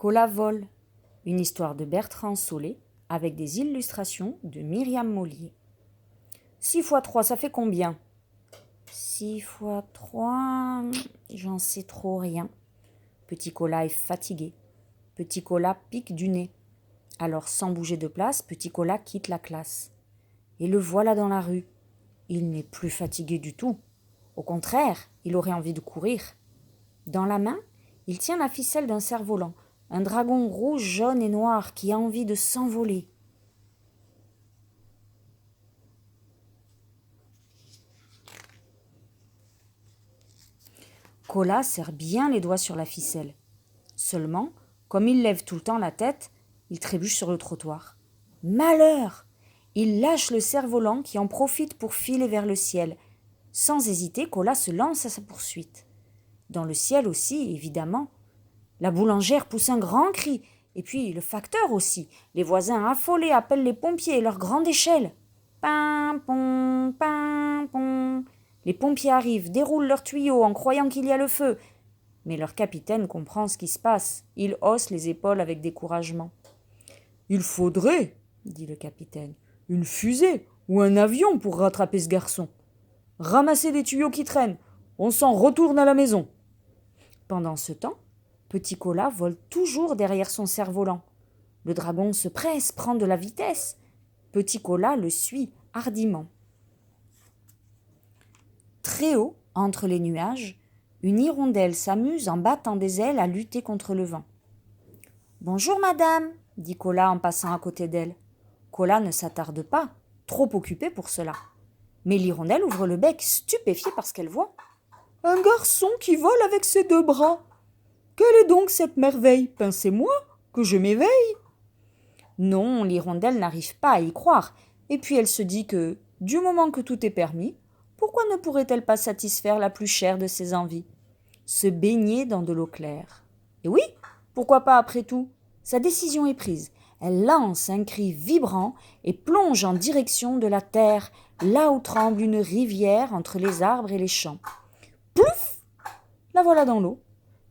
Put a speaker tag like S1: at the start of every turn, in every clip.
S1: Cola vole, une histoire de Bertrand Solé avec des illustrations de Myriam Mollier. 6 fois 3, ça fait combien ? 6 fois 3, j'en sais trop rien. Petit Cola est fatigué. Petit Cola pique du nez. Alors, sans bouger de place, Petit Cola quitte la classe. Et le voilà dans la rue. Il n'est plus fatigué du tout. Au contraire, il aurait envie de courir. Dans la main, il tient la ficelle d'un cerf-volant, un dragon rouge, jaune et noir qui a envie de s'envoler. Cola serre bien les doigts sur la ficelle. Seulement, comme il lève tout le temps la tête, il trébuche sur le trottoir. Malheur ! Il lâche le cerf-volant qui en profite pour filer vers le ciel. Sans hésiter, Cola se lance à sa poursuite. Dans le ciel aussi, évidemment. La boulangère pousse un grand cri, et puis le facteur aussi. Les voisins affolés appellent les pompiers et leur grande échelle. Pim-pom, pim-pom. Les pompiers arrivent, déroulent leurs tuyaux en croyant qu'il y a le feu. Mais leur capitaine comprend ce qui se passe. Il hausse les épaules avec découragement. « Il faudrait, dit le capitaine, une fusée ou un avion pour rattraper ce garçon. Ramassez des tuyaux qui traînent, on s'en retourne à la maison. » Pendant ce temps, Petit Cola vole toujours derrière son cerf-volant. Le dragon se presse, prend de la vitesse. Petit Cola le suit hardiment. Très haut, entre les nuages, une hirondelle s'amuse en battant des ailes à lutter contre le vent. « Bonjour madame, dit Cola en passant à côté d'elle. Cola ne s'attarde pas, trop occupé pour cela. Mais l'hirondelle ouvre le bec, stupéfiée par ce qu'elle voit. « Un garçon qui vole avec ses 2 bras. Quelle est donc cette merveille ? Pincez-moi, que je m'éveille. » Non, l'hirondelle n'arrive pas à y croire, et puis elle se dit que, du moment que tout est permis, pourquoi ne pourrait-elle pas satisfaire la plus chère de ses envies ? Se baigner dans de l'eau claire. Et oui, pourquoi pas après tout ? Sa décision est prise. Elle lance un cri vibrant et plonge en direction de la terre, là où tremble une rivière entre les arbres et les champs. Plouf ! La voilà dans l'eau.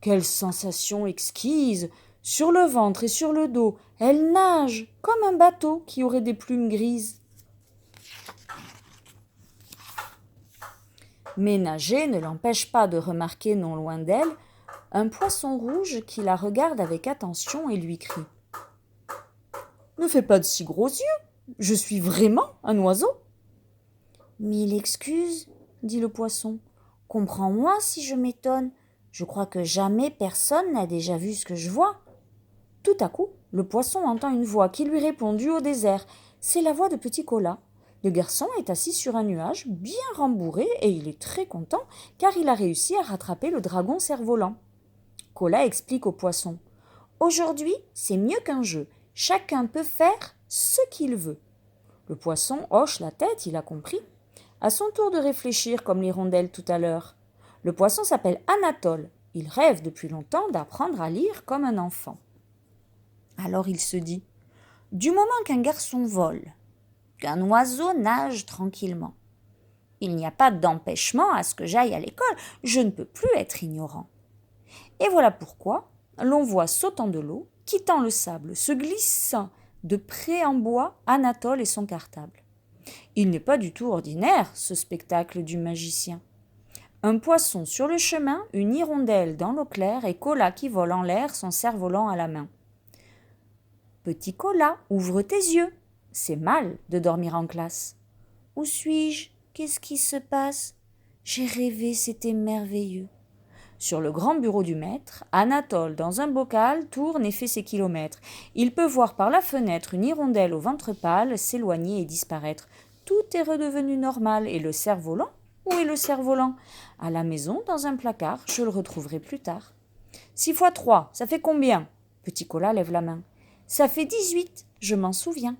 S1: Quelle sensation exquise ! Sur le ventre et sur le dos, elle nage comme un bateau qui aurait des plumes grises. Mais nager ne l'empêche pas de remarquer non loin d'elle un poisson rouge qui la regarde avec attention et lui crie. « Ne fais pas de si gros yeux, je suis vraiment un oiseau. »« Mille excuses, dit le poisson. Comprends-moi si je m'étonne. Je crois que jamais personne n'a déjà vu ce que je vois. » Tout à coup, le poisson entend une voix qui lui répond du haut des airs. C'est la voix de Petit Cola. Le garçon est assis sur un nuage, bien rembourré, et il est très content car il a réussi à rattraper le dragon cerf-volant. Cola explique au poisson. « Aujourd'hui, c'est mieux qu'un jeu. Chacun peut faire ce qu'il veut. » Le poisson hoche la tête, il a compris. À son tour de réfléchir comme l'hirondelle tout à l'heure. Le poisson s'appelle Anatole. Il rêve depuis longtemps d'apprendre à lire comme un enfant. Alors il se dit, du moment qu'un garçon vole, qu'un oiseau nage tranquillement, il n'y a pas d'empêchement à ce que j'aille à l'école, je ne peux plus être ignorant. Et voilà pourquoi l'on voit sautant de l'eau, quittant le sable, se glissant de près en bois Anatole et son cartable. Il n'est pas du tout ordinaire, ce spectacle du magicien. Un poisson sur le chemin, une hirondelle dans l'eau claire et Cola qui vole en l'air, son cerf-volant à la main. Petit Cola, ouvre tes yeux. C'est mal de dormir en classe. Où suis-je ? Qu'est-ce qui se passe ? J'ai rêvé, c'était merveilleux. Sur le grand bureau du maître, Anatole, dans un bocal, tourne et fait ses kilomètres. Il peut voir par la fenêtre une hirondelle au ventre pâle s'éloigner et disparaître. Tout est redevenu normal. Et le cerf-volant ? Où est le cerf-volant ? À la maison, dans un placard, je le retrouverai plus tard. 6 fois 3, ça fait combien ? Petit Cola lève la main. Ça fait 18, je m'en souviens.